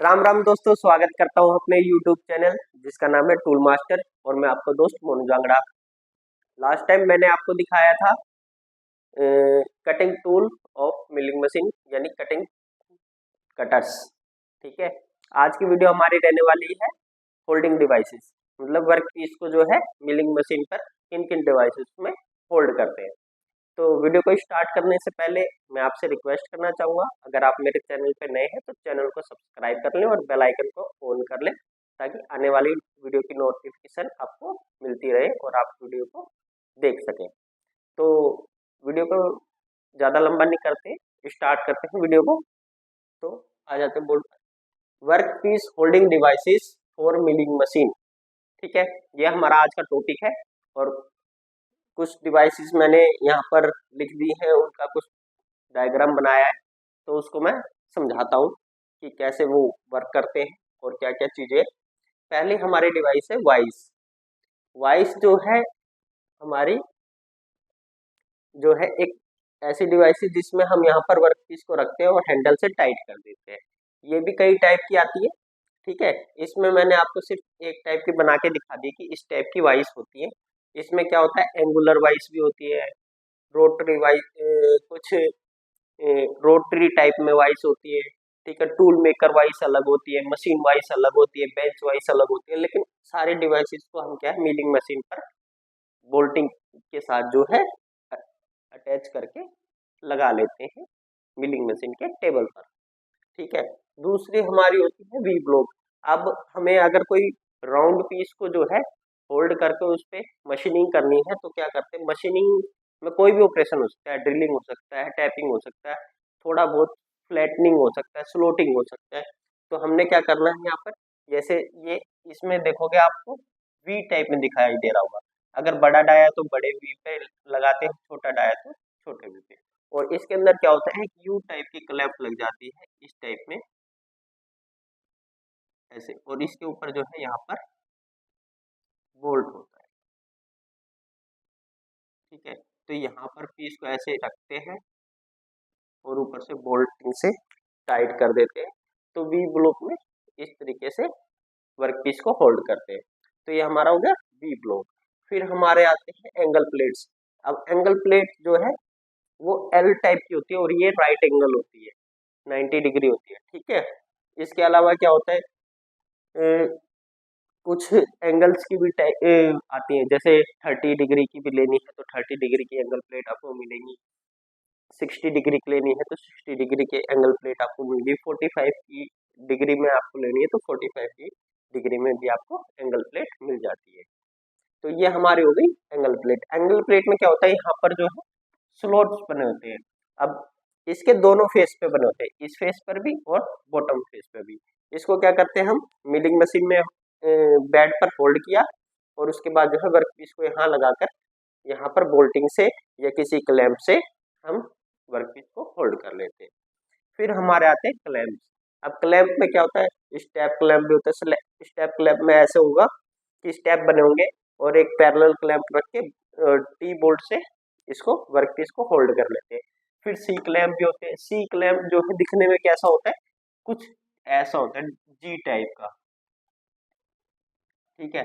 राम राम दोस्तों, स्वागत करता हूं अपने YouTube चैनल जिसका नाम है टूल मास्टर और मैं आपका दोस्त मोनू जांगड़ा। लास्ट टाइम मैंने आपको दिखाया था cutting tool of milling machine यानी कटिंग कटर्स। ठीक है, आज की वीडियो हमारी रहने वाली है होल्डिंग डिवाइसेस, मतलब वर्क पीस को जो है मिलिंग मशीन पर किन किन डिवाइसेस में होल्ड करते हैं। तो वीडियो को स्टार्ट करने से पहले मैं आपसे रिक्वेस्ट करना चाहूँगा, अगर आप मेरे चैनल पे नए हैं तो चैनल को सब्सक्राइब कर लें और बेल आइकन को ऑन कर लें ताकि आने वाली वीडियो की नोटिफिकेशन आपको मिलती रहे और आप वीडियो को देख सकें। तो वीडियो को ज़्यादा लंबा नहीं करते, स्टार्ट करते हैं वीडियो को। तो आ जाते हैं बोर्ड पर। Work piece holding devices for milling machine. ठीक है, यह हमारा आज का टॉपिक है और कुछ डिवाइसेस मैंने यहाँ पर लिख दी है, उनका कुछ डायग्राम बनाया है, तो उसको मैं समझाता हूँ कि कैसे वो वर्क करते हैं और क्या क्या चीज़ें। पहले हमारे डिवाइस है वाइस। वाइस जो है हमारी जो है एक ऐसी डिवाइस है जिसमें हम यहाँ पर वर्क पीस को रखते हैं और हैंडल से टाइट कर देते हैं। ये भी कई टाइप की आती है। ठीक है, इसमें मैंने आपको सिर्फ एक टाइप की बना के दिखा दी कि इस टाइप की वाइस होती है। इसमें क्या होता है, एंगुलर वाइस भी होती है, रोटरी वाइस, कुछ रोटरी टाइप में वाइस होती है। ठीक है, टूल मेकर वाइस अलग होती है, मशीन वाइस अलग होती है, बेंच वाइस अलग होती है। लेकिन सारे डिवाइसेस को हम क्या है मिलिंग मशीन पर बोल्टिंग के साथ जो है अटैच करके लगा लेते हैं मिलिंग मशीन के टेबल पर। ठीक है, दूसरी हमारी होती है वी ब्लॉक। अब हमें अगर कोई राउंड पीस को जो है होल्ड करके उस पर मशीनिंग करनी है तो क्या करते हैं, मशीनिंग में कोई भी ऑपरेशन हो सकता है, ड्रिलिंग हो सकता है, टैपिंग हो सकता है, थोड़ा बहुत फ्लैटनिंग हो सकता है, स्लोटिंग हो सकता है। तो हमने क्या करना है यहाँ पर, जैसे ये इसमें देखोगे आपको वी टाइप में दिखाई दे रहा होगा। अगर बड़ा डाया तो बड़े वी पे लगाते हैं, छोटा डाया तो छोटे वी पे। और इसके अंदर क्या होता है, यू टाइप की क्लैंप लग जाती है इस टाइप में ऐसे, और इसके ऊपर जो है यहाँ पर बोल्ट होता है। ठीक है, तो यहाँ पर पीस को ऐसे रखते हैं और ऊपर से बोल्टिंग से टाइट कर देते हैं। तो वी ब्लॉक में इस तरीके से वर्क पीस को होल्ड करते हैं। तो ये हमारा हो गया वी ब्लॉक। फिर हमारे आते हैं एंगल प्लेट्स। अब एंगल प्लेट जो है वो एल टाइप की होती है और ये राइट एंगल होती है, 90 डिग्री होती है। ठीक है, इसके अलावा क्या होता है, कुछ एंगल्स की भी आती है, जैसे 30 डिग्री की भी लेनी है तो 30 डिग्री की एंगल प्लेट आपको मिलेगी, 60 डिग्री की लेनी है तो 60 डिग्री की एंगल प्लेट आपको मिलेगी, 45 की डिग्री में आपको लेनी है तो 45 की डिग्री में भी आपको एंगल प्लेट मिल जाती है। तो ये हमारी हो गई एंगल प्लेट। एंगल प्लेट में क्या होता है, यहाँ पर जो है स्लॉट्स बने होते हैं। अब इसके दोनों फेस पे बने होते हैं, इस फेस पर भी और बॉटम फेस पे भी। इसको क्या करते हैं, हम मिलिंग मशीन में बेड पर फोल्ड किया और उसके बाद जो है वर्क पीस को यहाँ लगाकर यहाँ पर बोल्टिंग से या किसी क्लैंप से हम वर्क पीस को होल्ड कर लेते हैं। फिर हमारे आते हैं क्लैंप। अब क्लैंप में क्या होता है, स्टेप क्लैंप भी होता है। स्टेप क्लैंप में ऐसे होगा कि स्टेप बने होंगे और एक पैरेलल क्लैंप रख के टी बोल्ट से इसको वर्क पीस को होल्ड कर लेते हैं। फिर सी क्लैंप भी होते हैं। सी क्लैंप जो है दिखने में कैसा होता है, कुछ ऐसा होता है जी टाइप का। ठीक है,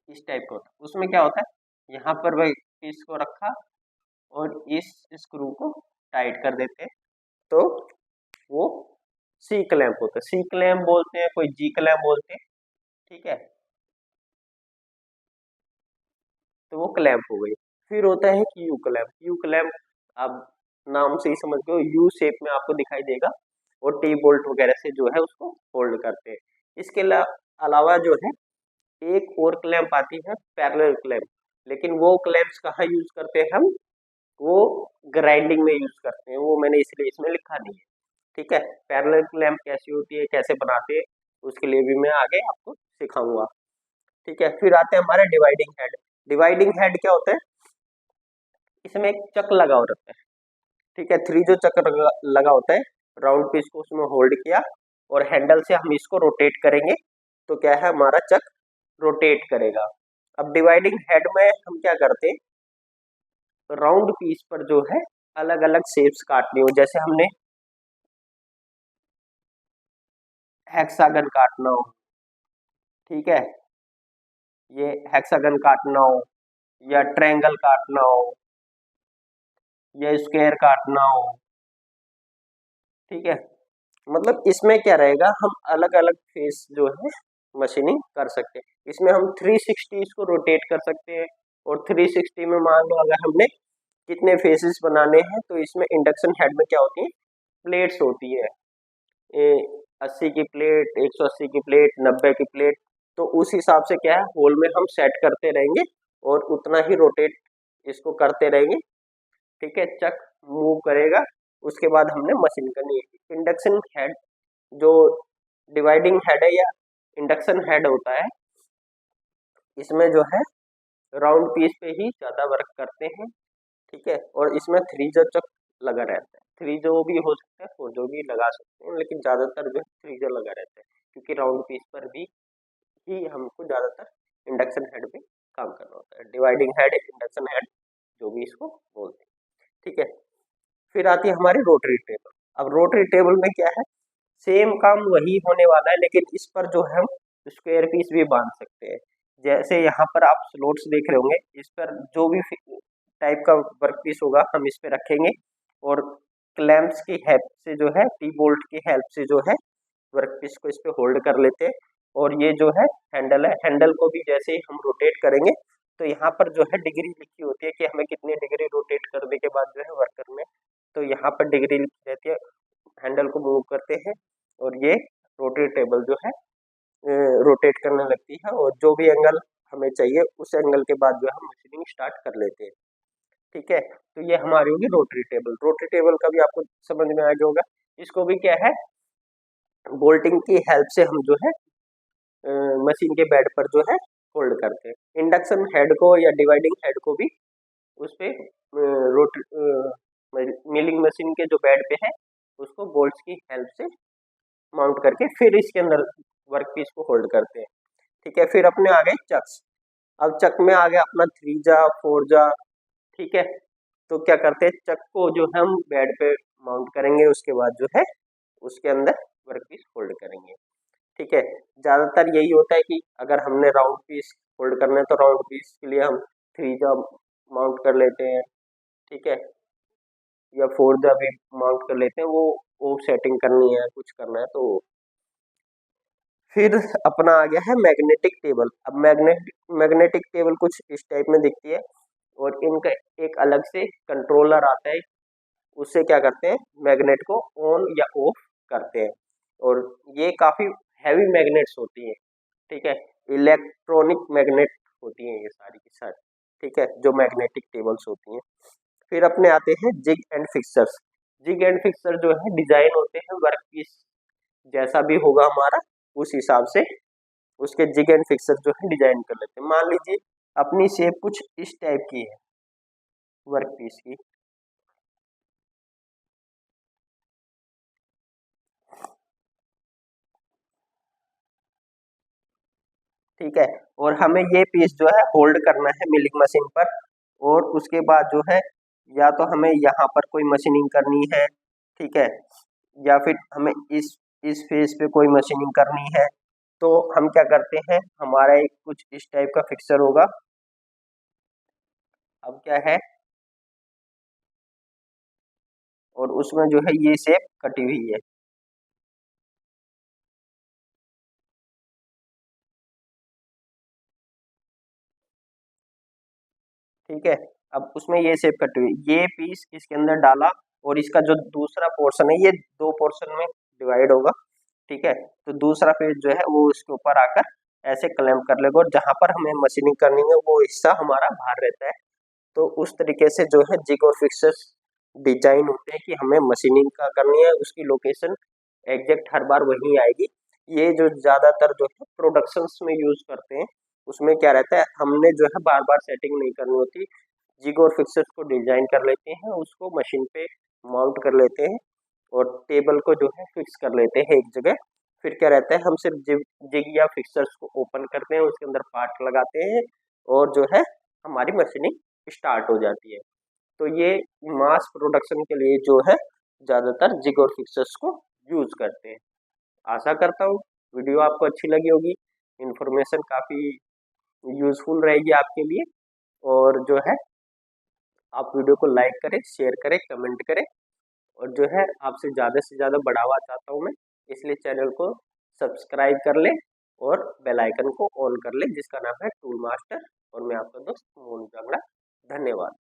इस टाइप का होता है। उसमें क्या होता है, यहाँ पर वही पीस को रखा और इस स्क्रू को टाइट कर देते हैं तो वो सी क्लैंप होता है। सी क्लैंप बोलते हैं, कोई जी क्लैंप बोलते हैं। ठीक है, तो वो क्लैंप हो गई। फिर होता है कि यू क्लैंप। यू क्लैंप आप नाम से ही समझ गए, यू शेप में आपको दिखाई देगा और टी बोल्ट वगैरह से जो है उसको होल्ड करते हैं। इसके अलावा जो है एक और क्लैंप आती है पैरेलल क्लैंप, लेकिन वो क्लैंप्स कहाँ यूज करते हैं हम, वो ग्राइंडिंग में यूज करते हैं, वो मैंने इसलिए इसमें लिखा नहीं है। ठीक है, पैरेलल क्लैंप कैसी होती है, कैसे बनाते हैं, उसके लिए भी मैं आगे आपको सिखाऊंगा। ठीक है, फिर आते हैं हमारे डिवाइडिंग हेड। डिवाइडिंग हेड क्या होता है, इसमें एक चक लगा हो रहता है। ठीक है, थ्री जो चक्र लगा होता है, राउंड पीस को उसमें होल्ड किया और हैंडल से हम इसको रोटेट करेंगे तो क्या है, हमारा चक रोटेट करेगा। अब डिवाइडिंग हेड में हम क्या करते हैं, राउंड पीस पर जो है अलग अलग शेप्स काटनी हो, जैसे हमने हेक्सागन काटना हो, ठीक है, ये हेक्सागन काटना हो या ट्रायंगल काटना हो या स्क्वायर काटना हो, ठीक है। मतलब इसमें क्या रहेगा, हम अलग अलग फेस जो है मशीनिंग कर सकते हैं। इसमें हम 360 इसको रोटेट कर सकते हैं, और 360 में मान लो अगर हमने कितने फेसेस बनाने हैं, तो इसमें इंडक्शन हेड में क्या होती है, प्लेट्स होती है, 80 की प्लेट, 180 की प्लेट, 90 की प्लेट। तो उस हिसाब से क्या है, होल में हम सेट करते रहेंगे और उतना ही रोटेट इसको करते रहेंगे, ठीक है। चक मूव करेगा, उसके बाद हमने मशीन करनी है। इंडक्शन हेड जो डिवाइडिंग हेड है या इंडक्शन हेड होता है, इसमें जो है राउंड पीस पे ही ज्यादा वर्क करते हैं, ठीक है। और इसमें थ्री जो चक लगा रहता है, थ्री जो भी हो सकता है, फोर जो भी लगा सकते हैं, लेकिन ज्यादातर जो थ्री जो लगा रहता है, क्योंकि राउंड पीस पर भी ही हमको ज्यादातर इंडक्शन हेड पे काम करना होता है। डिवाइडिंग हेड, इंडक्शन हेड, जो भी इसको बोलते हैं, ठीक है। फिर आती है हमारी रोटरी टेबल। अब रोटरी टेबल में क्या है, सेम काम वही होने वाला है, लेकिन इस पर जो है हम स्क्वायर पीस भी बांध सकते हैं। जैसे यहाँ पर आप स्लॉट्स देख रहे होंगे, इस पर जो भी टाइप का वर्क पीस होगा हम इस पे रखेंगे, और क्लैंप्स की हेल्प से जो है, टी बोल्ट की हेल्प से जो है वर्क पीस को इस पे होल्ड कर लेते हैं। और ये जो है हैंडल है, हैंडल को भी जैसे ही हम रोटेट करेंगे, तो यहाँ पर जो है डिग्री लिखी होती है कि हमें कितनी डिग्री रोटेट करने के बाद जो है वर्कर में, तो यहाँ पर डिग्री लिखी रहती है। हैंडल को मूव करते हैं और ये रोटरी टेबल जो है रोटेट करने लगती है, और जो भी एंगल हमें चाहिए उस एंगल के बाद जो है हम मशीनिंग स्टार्ट कर लेते हैं, ठीक है। तो ये हमारी होगी रोटरी टेबल। रोटरी टेबल का भी आपको समझ में आ गया होगा। इसको भी क्या है, बोल्टिंग की हेल्प से हम जो है मशीन के बेड पर जो है होल्ड करते हैं। इंडक्शन हेड को या डिवाइडिंग हेड को भी उस पे रोट मिलिंग मशीन के जो बेड पे है, उसको बोल्ट्स की हेल्प से माउंट करके फिर इसके अंदर वर्क पीस को होल्ड करते हैं, ठीक है। फिर अपने आ गए चक्स। अब चक में आ गया अपना थ्री जा, फोर जा, ठीक है। तो क्या करते हैं, चक को जो हम बेड पे माउंट करेंगे, उसके बाद जो है उसके अंदर वर्क पीस होल्ड करेंगे, ठीक है। ज्यादातर यही होता है कि अगर हमने राउंड पीस होल्ड करना है, तो राउंड पीस के लिए हम थ्री जा माउंट कर लेते हैं, ठीक है, या फोर जा भी माउंट कर लेते हैं। वो सेटिंग करनी है, कुछ करना है तो। फिर अपना आ गया है मैग्नेटिक टेबल। अब मैग्नेटिक टेबल कुछ इस टाइप में दिखती है, और इनका एक अलग से कंट्रोलर आता है, उससे क्या करते हैं, मैग्नेट को ऑन या ऑफ करते हैं। और ये काफी हैवी मैग्नेट्स होती हैं, ठीक है, इलेक्ट्रॉनिक मैग्नेट होती हैं ये सारी की सारी, ठीक है, जो मैग्नेटिक टेबल्स होती हैं। फिर अपने आते हैं jig and fixtures. Jig and fixture जो है डिजाइन होते हैं वर्क पीस जैसा भी होगा हमारा, उस हिसाब से उसके जिग एंड फिक्सर जो है डिजाइन कर लेते हैं। मान लीजिए अपनी शेप कुछ इस टाइप की है वर्क पीस की, ठीक है, और हमें ये पीस जो है होल्ड करना है मिलिंग मशीन पर। और उसके बाद जो है, या तो हमें यहाँ पर कोई मशीनिंग करनी है, ठीक है, या फिर हमें इस फेस पे कोई मशीनिंग करनी है, तो हम क्या करते हैं, हमारा एक कुछ इस टाइप का फिक्सर होगा। अब क्या है, और उसमें जो है ये शेप कटी हुई है, ठीक है। अब उसमें ये शेप कटी हुई, ये पीस इसके अंदर डाला, और इसका जो दूसरा पोर्शन है, ये दो पोर्शन में डिवाइड होगा, ठीक है। तो दूसरा पेज जो है वो इसके ऊपर आकर ऐसे क्लैंप कर लेगा, और जहां पर हमें मशीनिंग करनी है वो हिस्सा हमारा बाहर रहता है। तो उस तरीके से जो है जिग और फिक्सर्स डिजाइन होते हैं कि हमें मशीनिंग का करनी है, उसकी लोकेशन एग्जैक्ट हर बार वहीं आएगी। ये जो ज्यादातर जो है प्रोडक्शंस में यूज करते हैं, उसमें क्या रहता है, हमने जो है बार बार सेटिंग नहीं करनी होती, जिग और फिक्सर्स को डिजाइन कर लेते हैं, उसको मशीन पे माउंट कर लेते हैं, और टेबल को जो है फिक्स कर लेते हैं एक जगह। फिर क्या रहता है, हम सिर्फ जिग या फिक्सर्स को ओपन करते हैं, उसके अंदर पार्ट लगाते हैं, और जो है हमारी मशीनिंग स्टार्ट हो जाती है। तो ये मास प्रोडक्शन के लिए जो है ज्यादातर जिग और फिक्सर्स को यूज करते हैं। आशा करता हूँ वीडियो आपको अच्छी लगी होगी, इन्फॉर्मेशन काफ़ी यूज़फुल रहेगी आपके लिए। और जो है आप वीडियो को लाइक करें, शेयर करें, कमेंट करें, और जो है आपसे ज़्यादा से ज़्यादा बढ़ावा चाहता हूँ मैं, इसलिए चैनल को सब्सक्राइब कर लें और बेल आइकन को ऑन कर लें, जिसका नाम है टूल मास्टर। और मैं आपका दोस्त मोनू जांगड़ा। धन्यवाद।